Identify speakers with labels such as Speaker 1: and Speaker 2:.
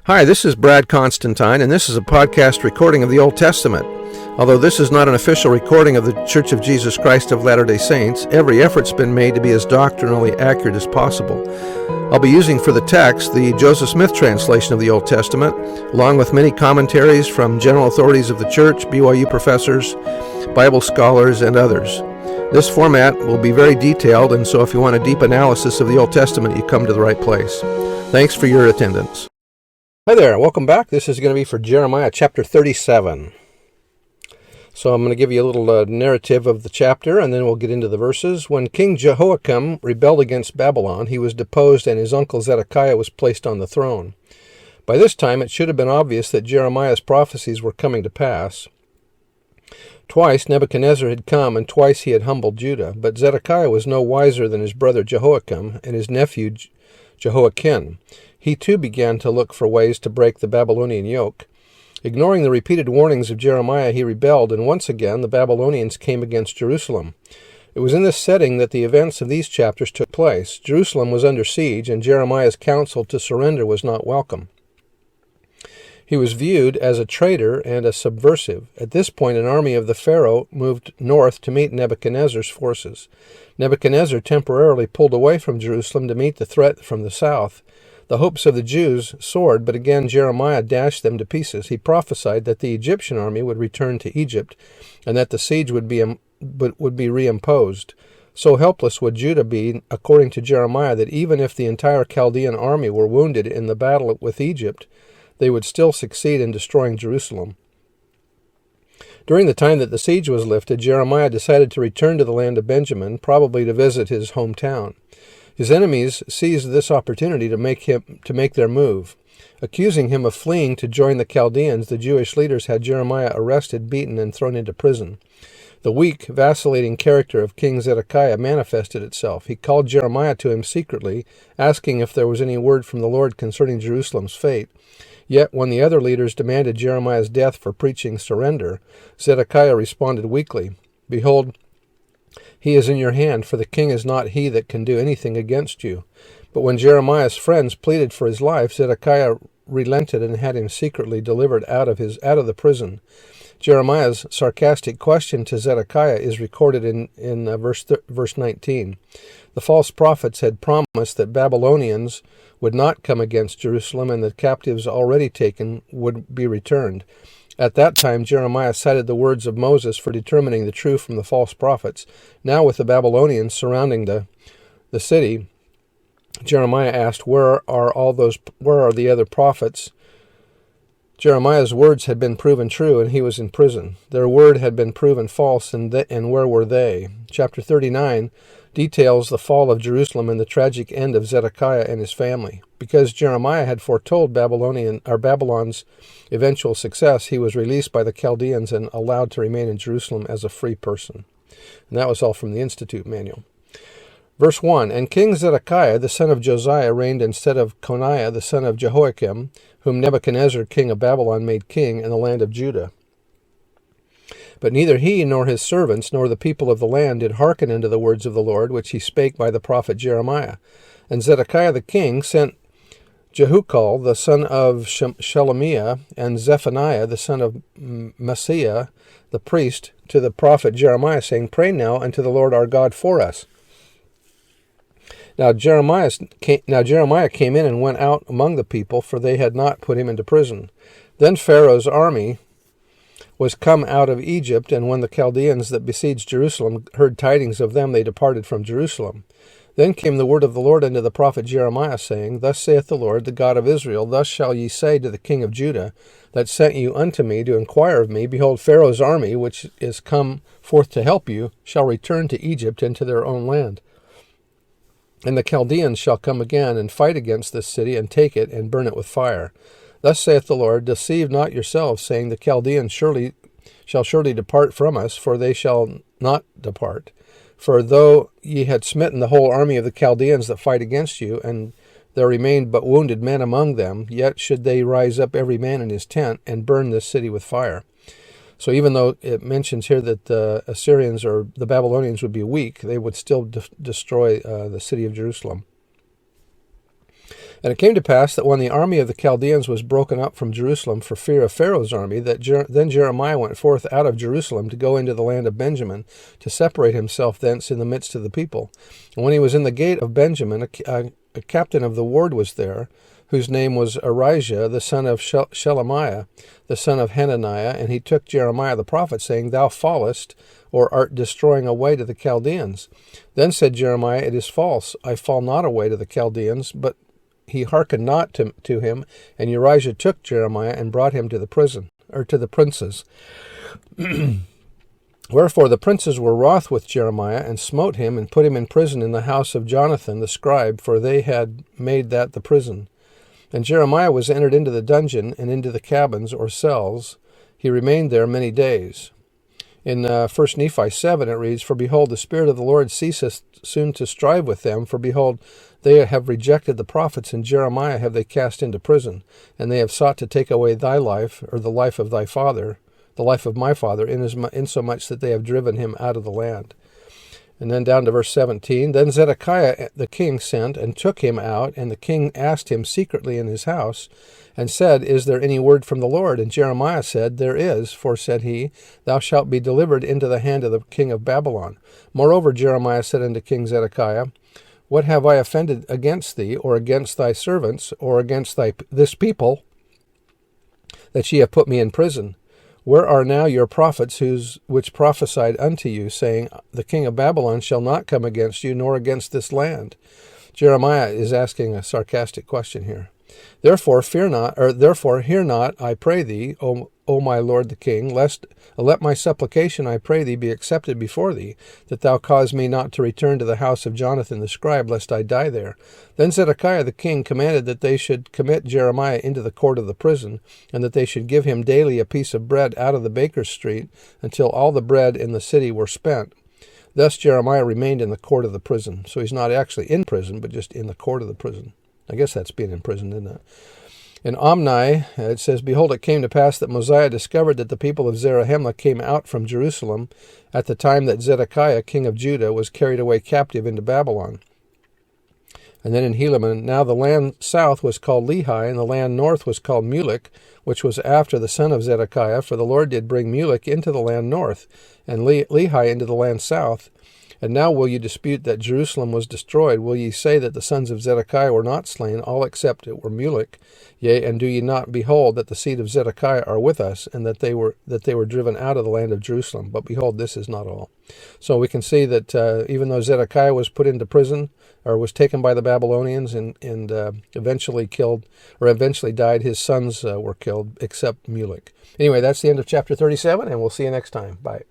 Speaker 1: Hi, this is Brad Constantine, and this is a podcast recording of the Old Testament. Although this is not an official recording of the Church of Jesus Christ of Latter-day Saints, every effort's been made to be as doctrinally accurate as possible. I'll be using for the text the Joseph Smith translation of the Old Testament, along with many commentaries from general authorities of the Church, BYU professors, Bible scholars, and others. This format will be very detailed, and so if you want a deep analysis of the Old Testament, you come to the right place. Thanks for your attendance. Hi there, welcome back. This is going to be for Jeremiah chapter 37. So I'm going to give you a little narrative of the chapter, and then we'll get into the verses. When King Jehoiakim rebelled against Babylon, he was deposed, and his uncle Zedekiah was placed on the throne. By this time, it should have been obvious that Jeremiah's prophecies were coming to pass. Twice Nebuchadnezzar had come, and twice he had humbled Judah. But Zedekiah was no wiser than his brother Jehoiakim and his nephew Jehoiakim. He too began to look for ways to break the Babylonian yoke. Ignoring the repeated warnings of Jeremiah, he rebelled, and once again the Babylonians came against Jerusalem. It was in this setting that the events of these chapters took place. Jerusalem was under siege, and Jeremiah's counsel to surrender was not welcome. He was viewed as a traitor and a subversive. At this point, an army of the Pharaoh moved north to meet Nebuchadnezzar's forces. Nebuchadnezzar temporarily pulled away from Jerusalem to meet the threat from the south. The hopes of the Jews soared, but again Jeremiah dashed them to pieces. He prophesied that the Egyptian army would return to Egypt, and that the siege would be reimposed. So helpless would Judah be, according to Jeremiah, that even if the entire Chaldean army were wounded in the battle with Egypt, they would still succeed in destroying Jerusalem. During the time that the siege was lifted, Jeremiah decided to return to the land of Benjamin, probably to visit his hometown. His enemies seized this opportunity to make their move. Accusing him of fleeing to join the Chaldeans, the Jewish leaders had Jeremiah arrested, beaten, and thrown into prison. The weak, vacillating character of King Zedekiah manifested itself. He called Jeremiah to him secretly, asking if there was any word from the Lord concerning Jerusalem's fate. Yet when the other leaders demanded Jeremiah's death for preaching surrender, Zedekiah responded weakly, "Behold, he is in your hand, for the king is not he that can do anything against you." But when Jeremiah's friends pleaded for his life, Zedekiah relented and had him secretly delivered out of the prison. Jeremiah's sarcastic question to Zedekiah is recorded in verse 19. The false prophets had promised that Babylonians would not come against Jerusalem, and the captives already taken would be returned. At that time, Jeremiah cited the words of Moses for determining the true from the false prophets. Now, with the Babylonians surrounding the city, Jeremiah asked, "Where are the other prophets?" Jeremiah's words had been proven true, and he was in prison. Their word had been proven false, and where were they? Chapter 39 details the fall of Jerusalem and the tragic end of Zedekiah and his family. Because Jeremiah had foretold Babylon's eventual success, he was released by the Chaldeans and allowed to remain in Jerusalem as a free person. And that was all from the Institute Manual. Verse 1, And King Zedekiah, the son of Josiah, reigned instead of Coniah, the son of Jehoiakim, whom Nebuchadnezzar, king of Babylon, made king in the land of Judah. But neither he nor his servants nor the people of the land did hearken unto the words of the Lord, which he spake by the prophet Jeremiah. And Zedekiah the king sent Jehukal, the son of Shelemiah, and Zephaniah, the son of Maaseiah, the priest, to the prophet Jeremiah, saying, Pray now unto the Lord our God for us. Now Jeremiah came in and went out among the people, for they had not put him into prison. Then Pharaoh's army was come out of Egypt, and when the Chaldeans that besieged Jerusalem heard tidings of them, they departed from Jerusalem. Then came the word of the Lord unto the prophet Jeremiah, saying, Thus saith the Lord, the God of Israel, Thus shall ye say to the king of Judah, that sent you unto me to inquire of me, Behold, Pharaoh's army, which is come forth to help you, shall return to Egypt and to their own land. And the Chaldeans shall come again and fight against this city, and take it, and burn it with fire. Thus saith the Lord, Deceive not yourselves, saying, The Chaldeans shall surely depart from us, for they shall not depart. For though ye had smitten the whole army of the Chaldeans that fight against you, and there remained but wounded men among them, yet should they rise up every man in his tent, and burn this city with fire. So even though it mentions here that the Assyrians or the Babylonians would be weak, they would still destroy the city of Jerusalem. And it came to pass that when the army of the Chaldeans was broken up from Jerusalem for fear of Pharaoh's army, that then Jeremiah went forth out of Jerusalem to go into the land of Benjamin, to separate himself thence in the midst of the people. And when he was in the gate of Benjamin, a captain of the ward was there, whose name was Arijah, the son of Shelemiah, the son of Hananiah, and he took Jeremiah the prophet, saying, Thou fallest, or art destroying away to the Chaldeans. Then said Jeremiah, It is false, I fall not away to the Chaldeans, but he hearkened not to him, and Urijah took Jeremiah and brought him to the prison, or to the princes. Wherefore the princes were wroth with Jeremiah, and smote him, and put him in prison in the house of Jonathan the scribe, for they had made that the prison. And Jeremiah was entered into the dungeon, and into the cabins, or cells. He remained there many days. In 1 Nephi 7 it reads, For behold, the Spirit of the Lord ceaseth soon to strive with them, for behold, they have rejected the prophets, and Jeremiah have they cast into prison, and they have sought to take away thy life, or the life of thy father, the life of my father, insomuch that they have driven him out of the land. And then down to verse 17, Then Zedekiah the king sent, and took him out, and the king asked him secretly in his house, and said, Is there any word from the Lord? And Jeremiah said, There is, for, said he, Thou shalt be delivered into the hand of the king of Babylon. Moreover, Jeremiah said unto King Zedekiah, What have I offended against thee, or against thy servants, or against this people, that ye have put me in prison? Where are now your prophets which prophesied unto you, saying, The king of Babylon shall not come against you, nor against this land? Jeremiah is asking a sarcastic question here. Therefore hear not, I pray thee, O my lord the king, lest let my supplication, I pray thee, be accepted before thee, that thou cause me not to return to the house of Jonathan the scribe, lest I die there. Then Zedekiah the king commanded that they should commit Jeremiah into the court of the prison, and that they should give him daily a piece of bread out of the baker's street, until all the bread in the city were spent. Thus Jeremiah remained in the court of the prison. So he's not actually in prison, but just in the court of the prison. I guess that's being in prison, isn't it? In Omni, it says, Behold, it came to pass that Mosiah discovered that the people of Zarahemla came out from Jerusalem at the time that Zedekiah, king of Judah, was carried away captive into Babylon. And then in Helaman, now the land south was called Lehi, and the land north was called Mulek, which was after the son of Zedekiah, for the Lord did bring Mulek into the land north, and Lehi into the land south. And now will ye dispute that Jerusalem was destroyed? Will ye say that the sons of Zedekiah were not slain, all except it were Mulek? Yea, and do ye not behold that the seed of Zedekiah are with us, and that they were driven out of the land of Jerusalem? But behold, this is not all. So we can see that even though Zedekiah was put into prison, or was taken by the Babylonians and eventually killed, or eventually died, his sons were killed, except Mulek. Anyway, that's the end of chapter 37, and we'll see you next time. Bye.